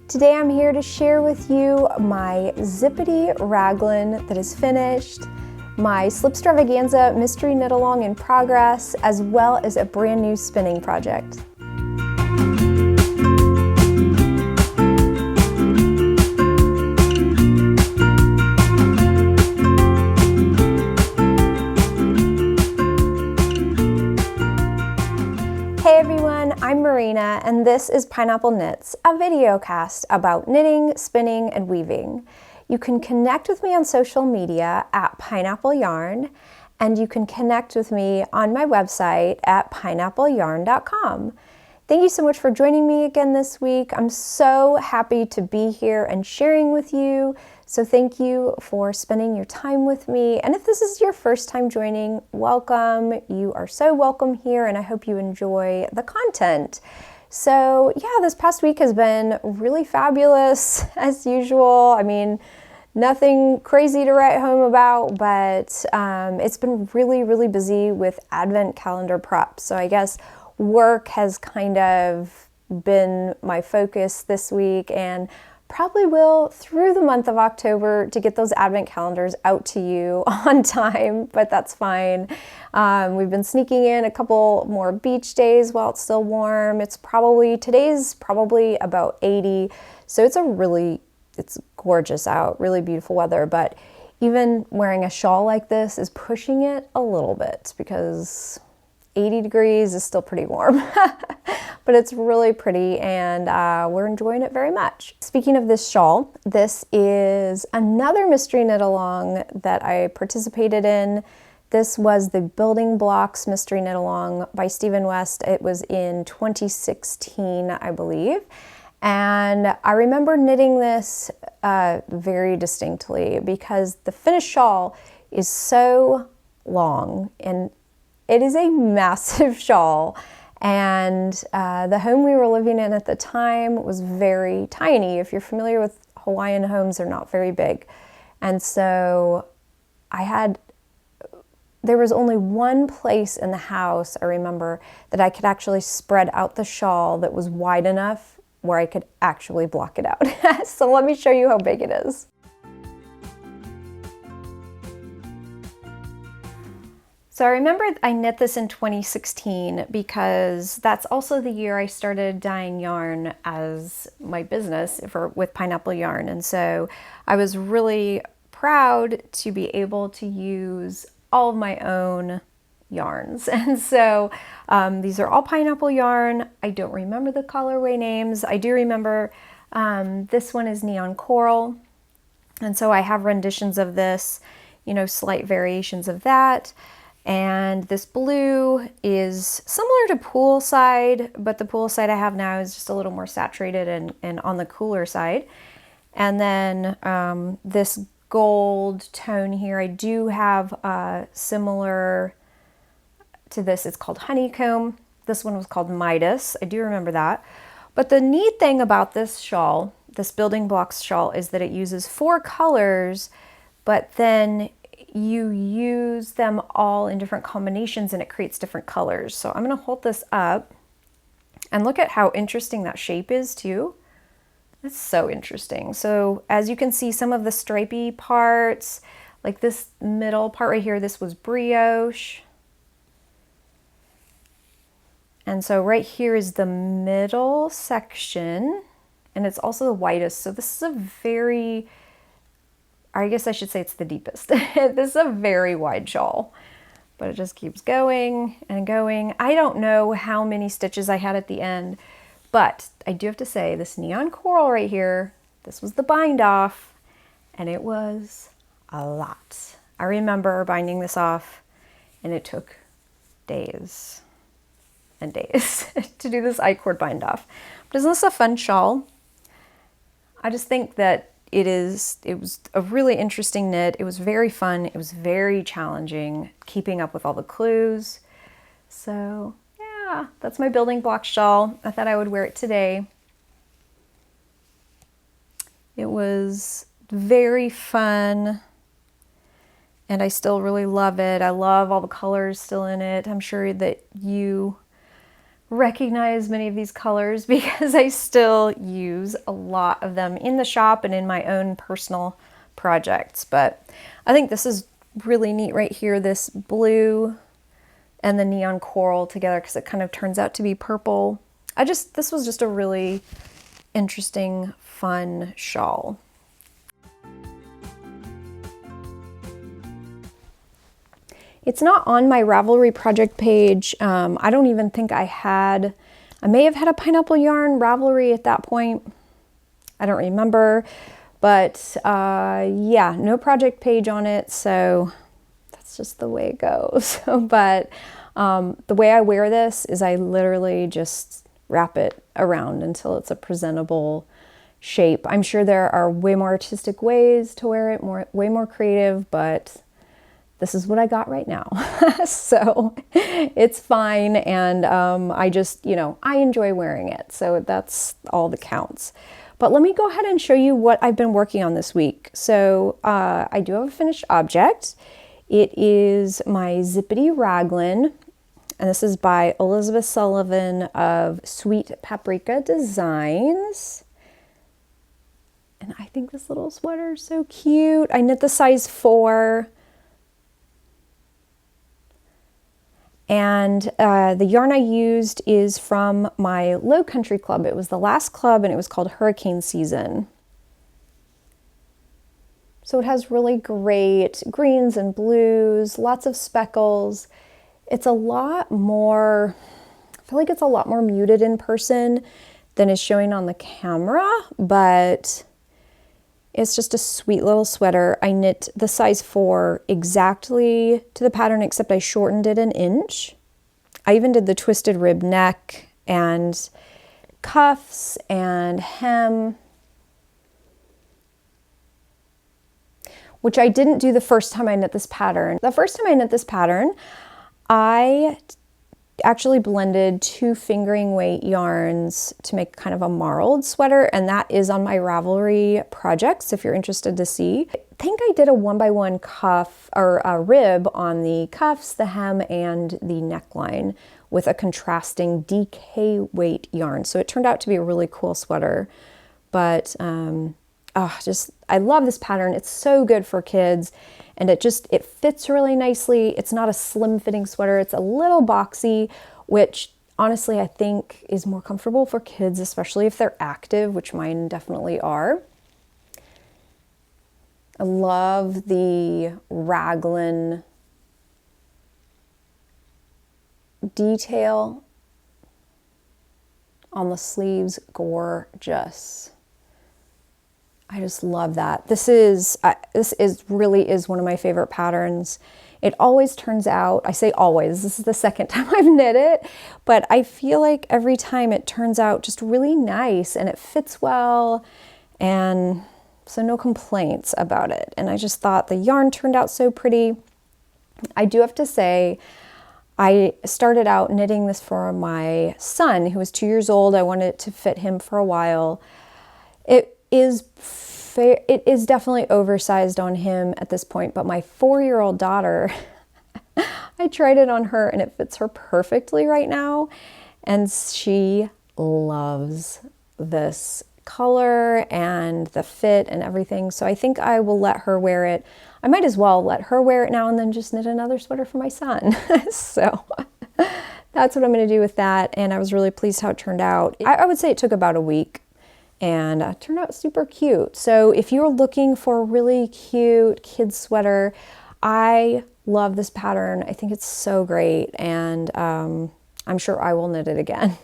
Today I'm here to share with you my Zippity Raglan that is finished, my Slipstravaganza mystery knit along in progress, as well as a brand new spinning project. Hey everyone, I'm Marina and this is Pineapple Knits, a video cast about knitting, spinning, and weaving. You can connect with me on social media at Pineapple Yarn, and you can connect with me on my website at pineappleyarn.com. Thank you so much for joining me again this week. I'm so happy to be here and sharing with you. So thank you for spending your time with me. And if this is your first time joining, welcome. You are so welcome here, and I hope you enjoy the content. So yeah, this past week has been really fabulous as usual. I mean, nothing crazy to write home about, but it's been really busy with Advent calendar prep. So I guess work has kind of been my focus this week, and probably will through the month of October to get those Advent calendars out to you on time, but that's fine. We've been sneaking in a couple more beach days while it's still warm. Today's probably about 80, so it's gorgeous out, really beautiful weather, but even wearing a shawl like this is pushing it a little bit because 80 degrees is still pretty warm, but it's really pretty and we're enjoying it very much. Speaking of this shawl, this is another mystery knit along that I participated in. This was the Building Blocks mystery knit along by Stephen West. It was in 2016, I believe. And I remember knitting this very distinctly because the finished shawl is so long and it is a massive shawl, and the home we were living in at the time was very tiny. If you're familiar with Hawaiian homes, they're not very big. And so there was only one place in the house, I remember, that I could actually spread out the shawl that was wide enough where I could actually block it out. So let me show you how big it is. So I remember I knit this in 2016 because that's also the year I started dyeing yarn as my business with Pineapple Yarn. And so I was really proud to be able to use all of my own yarns. And so these are all Pineapple Yarn. I don't remember the colorway names. I do remember this one is Neon Coral. And so I have renditions of this, slight variations of that. And this blue is similar to Poolside, but the Poolside I have now is just a little more saturated and on the cooler side. And then this gold tone here, I do have similar to this. It's called Honeycomb. This one was called Midas. I do remember that. But the neat thing about this shawl, this Building Blocks shawl, is that it uses 4 colors, but then you use them all in different combinations and it creates different colors. So I'm going to hold this up and look at how interesting that shape is too. It's so interesting. So as you can see, some of the stripy parts, like this middle part right here, this was brioche. And so right here is the middle section, and it's also the widest. So this is I guess I should say it's the deepest. This is a very wide shawl, but it just keeps going and going. I don't know how many stitches I had at the end, but I do have to say this Neon Coral right here, this was the bind off, and it was a lot. I remember binding this off, and it took days and days to do this I-cord bind off. But isn't this a fun shawl? I just think that it was a really interesting knit. It was very fun. It was very challenging keeping up with all the clues. So yeah, that's my Building Block shawl. I thought I would wear it today. It was very fun and I still really love it. I love all the colors still in it. I'm sure that you recognize many of these colors because I still use a lot of them in the shop and in my own personal projects. But I think this is really neat right here, this blue and the neon coral together, because it kind of turns out to be purple. This was just a really interesting, fun shawl. It's not on my Ravelry project page. I don't even think I may have had a pineapple yarn Ravelry at that point. I don't remember, but yeah, no project page on it. So that's just the way it goes. But the way I wear this is I literally just wrap it around until it's a presentable shape. I'm sure there are way more artistic ways to wear it, way more creative, but this is what I got right now. So it's fine. And I just, I enjoy wearing it. So that's all that counts. But let me go ahead and show you what I've been working on this week. So I do have a finished object. It is my Zippity Raglan. And this is by Elizabeth Sullivan of Sweet Paprika Designs. And I think this little sweater is so cute. I knit the size 4. And the yarn I used is from my LOWCOUNTRY club. It was the last club and it was called Hurricane Season. So it has really great greens and blues, lots of speckles. It's a lot more, I feel like it's a lot more muted in person than is showing on the camera, but it's just a sweet little sweater. I knit the size 4 exactly to the pattern, except I shortened it 1 inch. I even did the twisted rib neck and cuffs and hem, which I didn't do the first time I knit this pattern. The first time I knit this pattern, I actually blended 2 fingering weight yarns to make kind of a marled sweater, and that is on my Ravelry projects if you're interested to see. I think I did a 1x1 cuff or a rib on the cuffs, the hem, and the neckline with a contrasting DK weight yarn. So it turned out to be a really cool sweater. But I love this pattern. It's so good for kids. And it fits really nicely. It's not a slim fitting sweater. It's a little boxy, which honestly I think is more comfortable for kids, especially if they're active, which mine definitely are. I love the Raglan detail on the sleeves. Gorgeous. I just love that. This really is one of my favorite patterns. It always turns out, I say always, this is the second time I've knit it, but I feel like every time it turns out just really nice and it fits well, and so no complaints about it. And I just thought the yarn turned out so pretty. I do have to say, I started out knitting this for my son who was 2 years old. I wanted it to fit him for a while. It is definitely oversized on him at this point, but my 4-year-old daughter, I tried it on her and it fits her perfectly right now. And she loves this color and the fit and everything. So I think I will let her wear it. I might as well let her wear it now and then just knit another sweater for my son. So that's what I'm going to do with that. And I was really pleased how it turned out. I would say it took about a week. And it turned out super cute. So if you're looking for a really cute kid sweater, I love this pattern. I think it's so great, and I'm sure I will knit it again.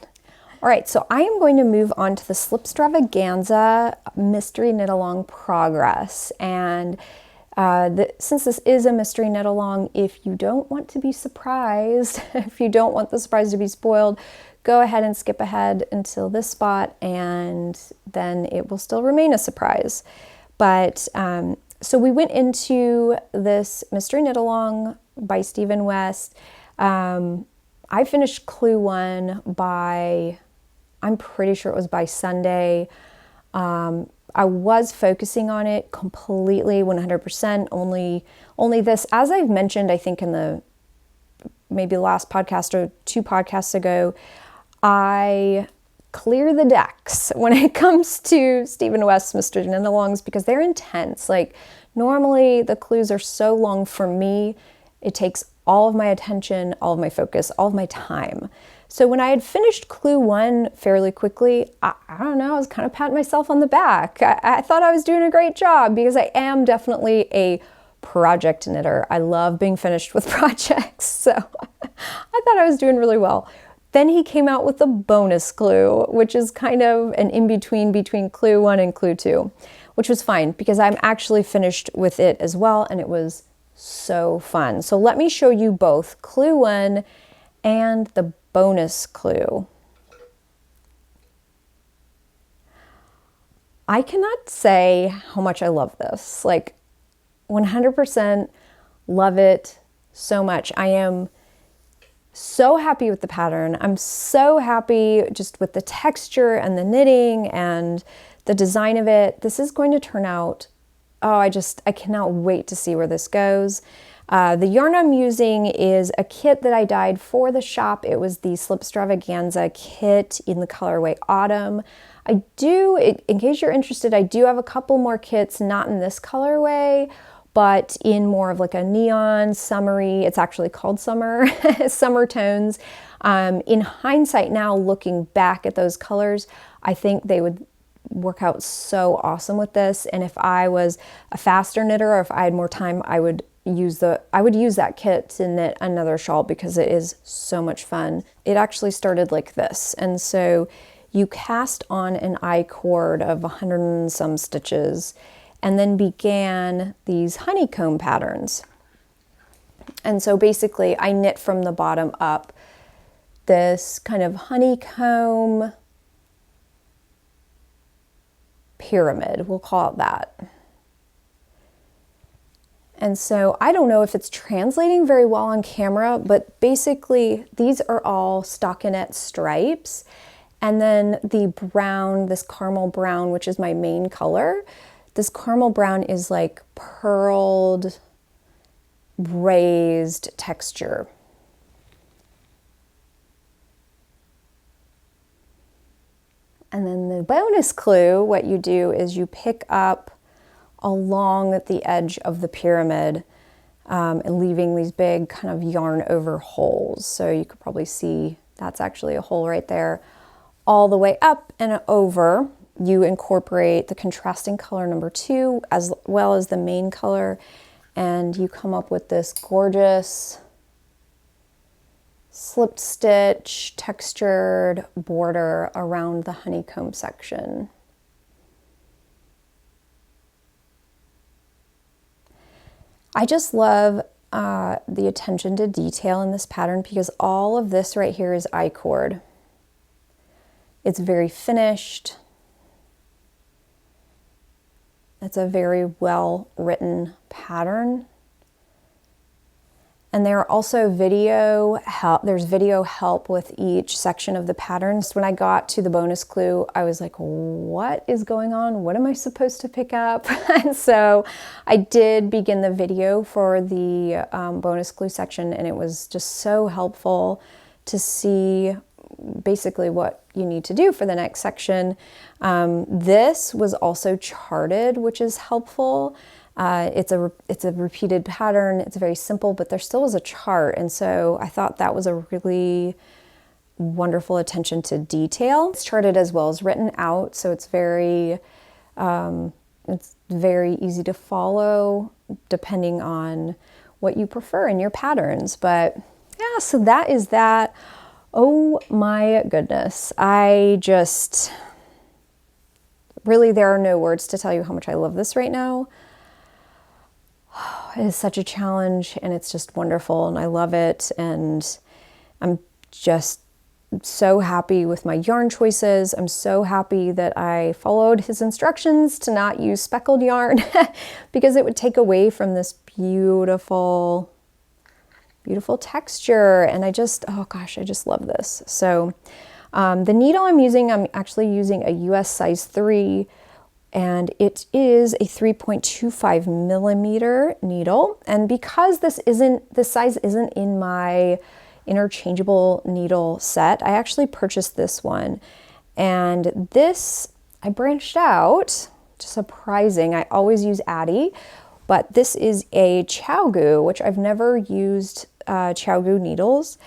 All right, so I am going to move on to the Slipstravaganza Mystery Knit Along Progress. And since this is a mystery knit along, if you don't want to be surprised, if you don't want the surprise to be spoiled, go ahead and skip ahead until this spot, and then it will still remain a surprise. But so we went into this mystery knit along by Stephen West. I finished Clue 1 by, I'm pretty sure it was by Sunday. I was focusing on it completely, 100%, only this, as I've mentioned, I think in the maybe last podcast or 2 podcasts ago, I clear the decks when it comes to Stephen West's Mr. Knit-alongs because they're intense. Like, normally the clues are so long for me, it takes all of my attention, all of my focus, all of my time. So when I had finished clue 1 fairly quickly, I don't know, I was kind of patting myself on the back. I thought I was doing a great job because I am definitely a project knitter. I love being finished with projects, so I thought I was doing really well. Then he came out with the bonus clue, which is kind of an in-between between clue 1 and clue 2, which was fine because I'm actually finished with it as well, and it was so fun. So let me show you both clue 1 and the bonus clue. I cannot say how much I love this. Like, 100% love it so much. I am so happy with the pattern. I'm so happy just with the texture and the knitting and the design of it. This is going to turn out, oh, I cannot wait to see where this goes. The yarn I'm using is a kit that I dyed for the shop. It was the Slipstravaganza kit in the colorway Autumn. I do, in case you're interested, I do have a couple more kits, not in this colorway, but in more of like a neon, summery, it's actually called summer, summer tones. In hindsight now, looking back at those colors, I think they would work out so awesome with this. And if I was a faster knitter or if I had more time, I would use that kit to knit another shawl because it is so much fun. It actually started like this. And so you cast on an I-cord of 100 and some stitches and then began these honeycomb patterns. And so basically I knit from the bottom up this kind of honeycomb pyramid, we'll call it that. And so I don't know if it's translating very well on camera, but basically these are all stockinette stripes. And then the brown, this caramel brown, which is my main color, this caramel brown is like pearled, raised texture. And then the bonus clue, what you do is you pick up along the edge of the pyramid and leaving these big kind of yarn over holes. So you could probably see that's actually a hole right there. All the way up and over, you incorporate the contrasting color number 2 as well as the main color, and you come up with this gorgeous slip stitch textured border around the honeycomb section. I just love the attention to detail in this pattern because all of this right here is I-cord. It's very finished. It's a very well written pattern. And there are also there's video help with each section of the pattern. So when I got to the bonus clue, I was like, what is going on? What am I supposed to pick up? And so I did begin the video for the bonus clue section, and it was just so helpful to see basically what you need to do for the next section. This was also charted, which is helpful. It's a repeated pattern. It's very simple, but there still is a chart. And so I thought that was a really wonderful attention to detail. It's charted as well as written out. So it's very easy to follow depending on what you prefer in your patterns. But yeah, so that is that. Oh my goodness. Really, there are no words to tell you how much I love this right now. It is such a challenge, and it's just wonderful, and I love it, and I'm just so happy with my yarn choices. I'm so happy that I followed his instructions to not use speckled yarn because it would take away from this beautiful, beautiful texture, and oh gosh, I just love this. So the needle I'm actually using a US size 3, and it is a 3.25 millimeter needle. And because this size isn't in my interchangeable needle set. I actually purchased this one, and this, I branched out, surprising. I always use Addy, but this is a ChiaoGoo, which I've never used ChiaoGoo needles,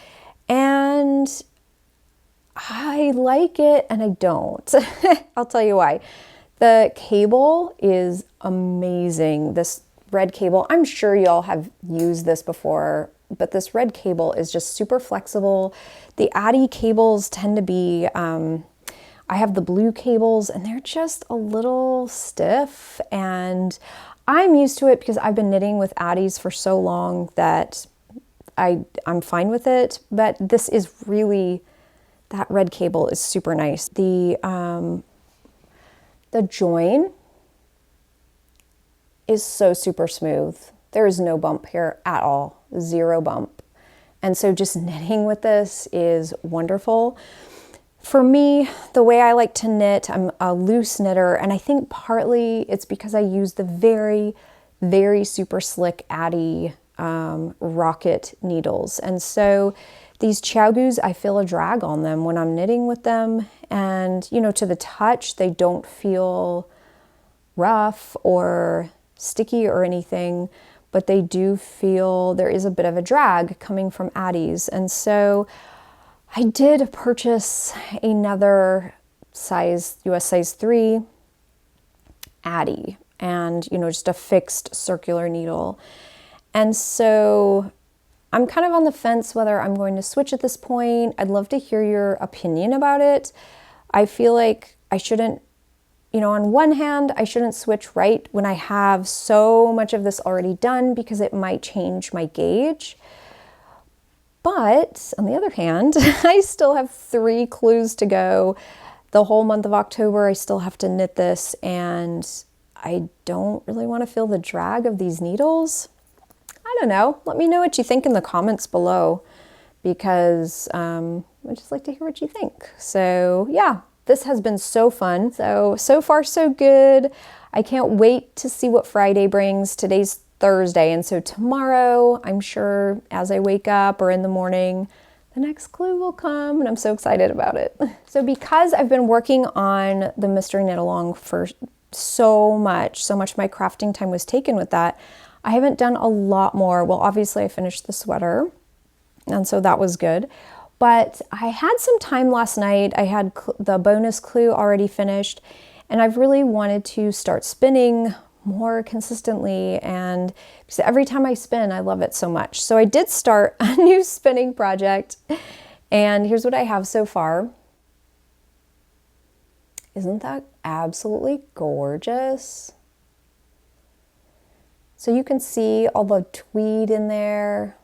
and I like it and I don't. I'll tell you why. The cable is amazing. This red cable, I'm sure y'all have used this before, but this red cable is just super flexible. The Addy cables tend to be, I have the blue cables and they're just a little stiff, and I'm used to it because I've been knitting with Addies for so long that I'm fine with it. But this is really, that red cable is super nice. The join is so super smooth. There is no bump here at all, 0 bump. And so just knitting with this is wonderful. For me, the way I like to knit, I'm a loose knitter, and I think partly it's because I use the very, very super slick Addy rocket needles. And so these ChiaoGoos, I feel a drag on them when I'm knitting with them. And, you know, to the touch, they don't feel rough or sticky or anything, but they do feel there is a bit of a drag coming from Addies. And so I did purchase another size, US size 3 Addy, and, you know, just a fixed circular needle. And so I'm kind of on the fence whether I'm going to switch at this point. I'd love to hear your opinion about it. I feel like I shouldn't, you know, on one hand, I shouldn't switch right when I have so much of this already done because it might change my gauge. But on the other hand, I still have 3 clues to go. The whole month of October, I still have to knit this, and I don't really want to feel the drag of these needles. I don't know. Let me know what you think in the comments below, because I'd just like to hear what you think. So yeah, this has been so fun. So far so good. I can't wait to see what Friday brings. Today's Thursday, and so tomorrow, I'm sure as I wake up or in the morning, the next clue will come, and I'm so excited about it. So because I've been working on the mystery knit along for so much of my crafting time was taken with that, I haven't done a lot more. Well, obviously I finished the sweater, and so that was good. But I had some time last night. I had the bonus clue already finished, and I've really wanted to start spinning more consistently, and because every time I spin, I love it so much. So I did start a new spinning project, and here's what I have so far. Isn't that absolutely gorgeous? So you can see all the tweed in there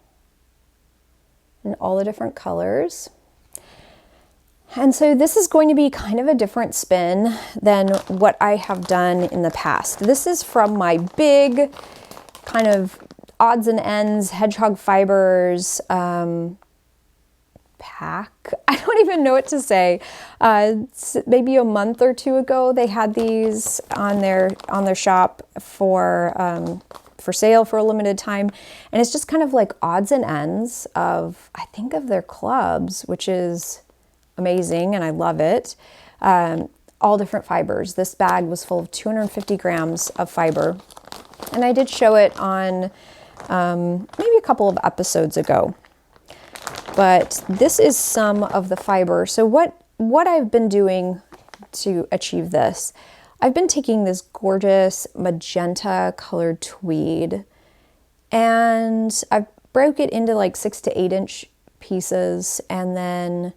and all the different colors. And so this is going to be kind of a different spin than what I have done in the past. This is from my big kind of odds and ends Hedgehog Fibres pack. I don't even know what to say. Maybe a month or 2 ago, they had these on their shop for sale for a limited time. And it's just kind of like odds and ends of, I think, of their clubs, which is amazing, and I love it. All different fibers. This bag was full of 250 grams of fiber, and I did show it on maybe a couple of episodes ago. But this is some of the fiber. So what I've been doing to achieve this, I've been taking this gorgeous magenta colored tweed, and I broke it into like 6 to 8 inch pieces, and then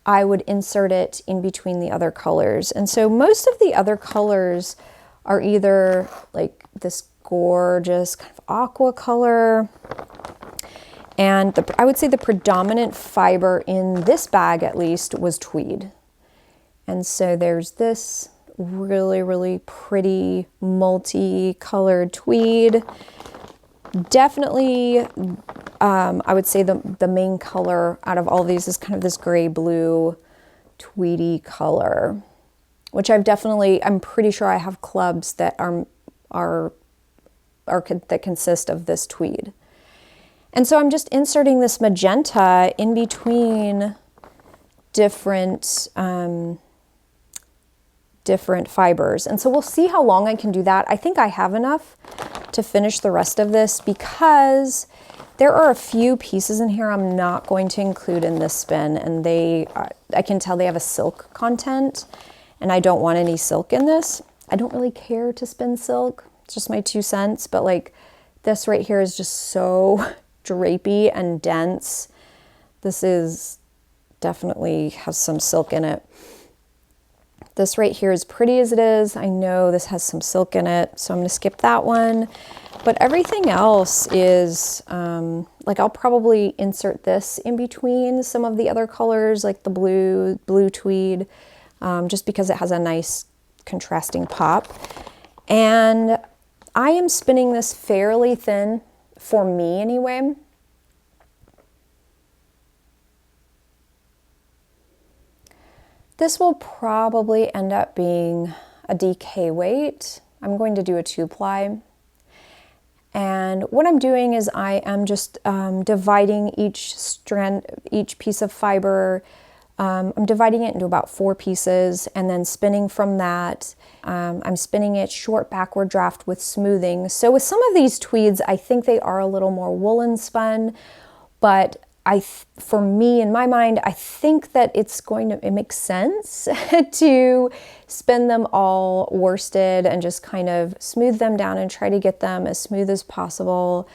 I would insert it in between the other colors. And so most of the other colors are either like this gorgeous kind of aqua color, and I would say the predominant fiber in this bag at least was tweed. And so there's this really, really pretty multi-colored tweed. Definitely, I would say the main color out of all these is kind of this gray-blue tweedy color, which I'm pretty sure I have clubs that that consist of this tweed. And so I'm just inserting this magenta in between different different fibers. And so we'll see how long I can do that. I think I have enough to finish the rest of this because there are a few pieces in here I'm not going to include in this spin, and I can tell they have a silk content, and I don't want any silk in this. I don't really care to spin silk. It's just my 2 cents, but like this right here is just so drapey and dense. This is definitely has some silk in it. This right here is pretty as it is. I know this has some silk in it, so I'm going to skip that one. But everything else is, like I'll probably insert this in between some of the other colors, like the blue tweed, just because it has a nice contrasting pop. And I am spinning this fairly thin, for me anyway. This will probably end up being a DK weight. I'm going to do a 2-ply. And what I'm doing is I am just dividing each piece of fiber. I'm dividing it into about 4 pieces and then spinning from that. I'm spinning it short backward draft with smoothing. So with some of these tweeds, I think they are a little more woolen spun, but for me, in my mind, I think that it makes sense to spin them all worsted and just kind of smooth them down and try to get them as smooth as possible,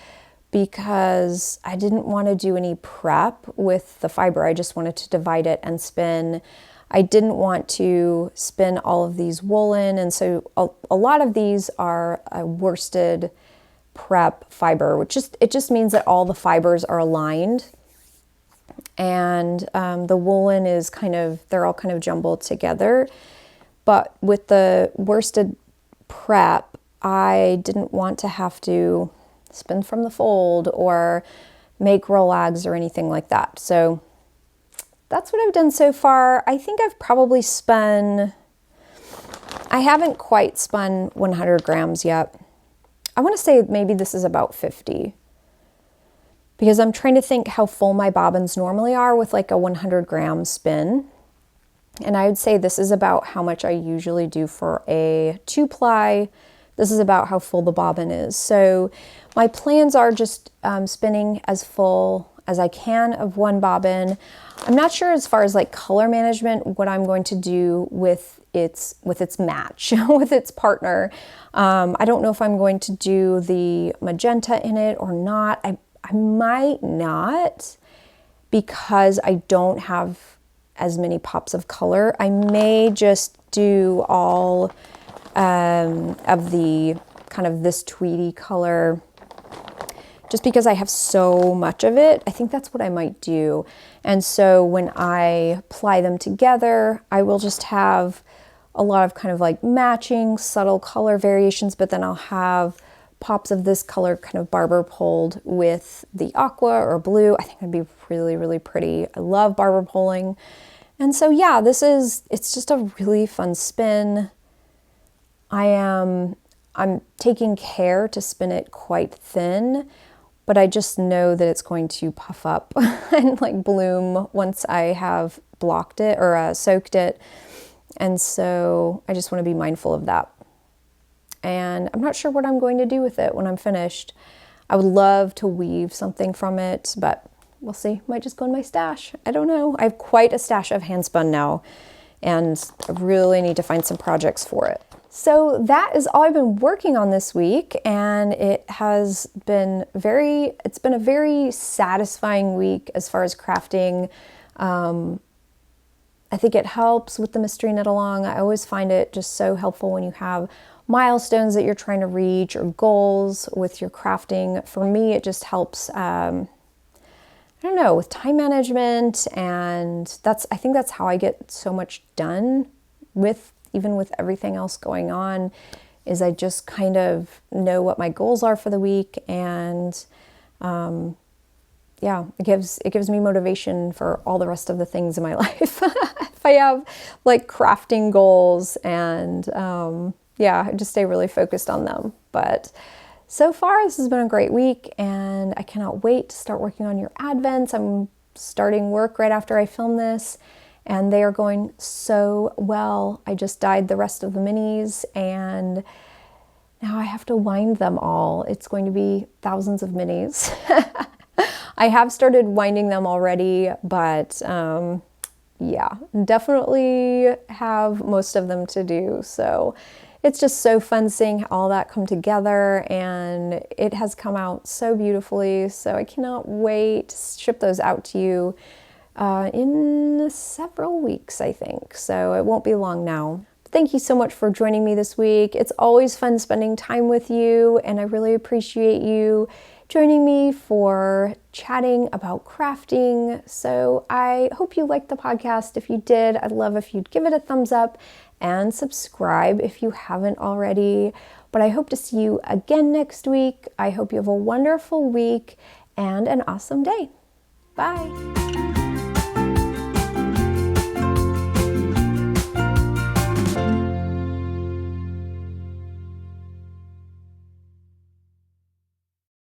because I didn't want to do any prep with the fiber. I just wanted to divide it and spin. I didn't want to spin all of these woolen, and so a lot of these are a worsted prep fiber, which it just means that all the fibers are aligned. And the woolen is they're all kind of jumbled together. But with the worsted prep, I didn't want to have to spin from the fold or make rollags or anything like that. So that's what I've done so far. I think I've probably I haven't quite spun 100 grams yet. I want to say maybe this is about 50. Because I'm trying to think how full my bobbins normally are with like a 100 gram spin. And I would say this is about how much I usually do for a 2-ply. This is about how full the bobbin is. So my plans are just spinning as full as I can of one bobbin. I'm not sure as far as like color management, what I'm going to do with its match, with its partner. I don't know if I'm going to do the magenta in it or not. I might not, because I don't have as many pops of color. I may just do all of the kind of this tweedy color, just because I have so much of it. I think that's what I might do. And so when I ply them together, I will just have a lot of kind of like matching subtle color variations, but then I'll have pops of this color kind of barber poled with the aqua or blue. I think it'd be really, really pretty. I love barber poling. And so yeah, it's just a really fun spin. I'm taking care to spin it quite thin, but I just know that it's going to puff up and like bloom once I have blocked it or soaked it. And so I just want to be mindful of that. And I'm not sure what I'm going to do with it when I'm finished. I would love to weave something from it, but we'll see. Might just go in my stash. I don't know. I have quite a stash of handspun now, and I really need to find some projects for it. So that is all I've been working on this week, and it's been a very satisfying week as far as crafting. I think it helps with the mystery knit along. I always find it just so helpful when you have milestones that you're trying to reach or goals with your crafting. For me, it just helps, I don't know, with time management, and I think that's how I get so much done even with everything else going on, is I just kind of know what my goals are for the week, and yeah, it gives me motivation for all the rest of the things in my life. If I have like crafting goals, and yeah, I just stay really focused on them. But so far, this has been a great week, and I cannot wait to start working on your advents. I'm starting work right after I film this, and they are going so well. I just dyed the rest of the minis, and now I have to wind them all. It's going to be thousands of minis. I have started winding them already, but yeah, definitely have most of them to do. So it's just so fun seeing all that come together, and it has come out so beautifully. So I cannot wait to ship those out to you in several weeks, I think. So it won't be long now. Thank you so much for joining me this week. It's always fun spending time with you, and I really appreciate you joining me for chatting about crafting. So I hope you liked the podcast. If you did, I'd love if you'd give it a thumbs up and subscribe if you haven't already. But I hope to see you again next week. I hope you have a wonderful week and an awesome day. Bye.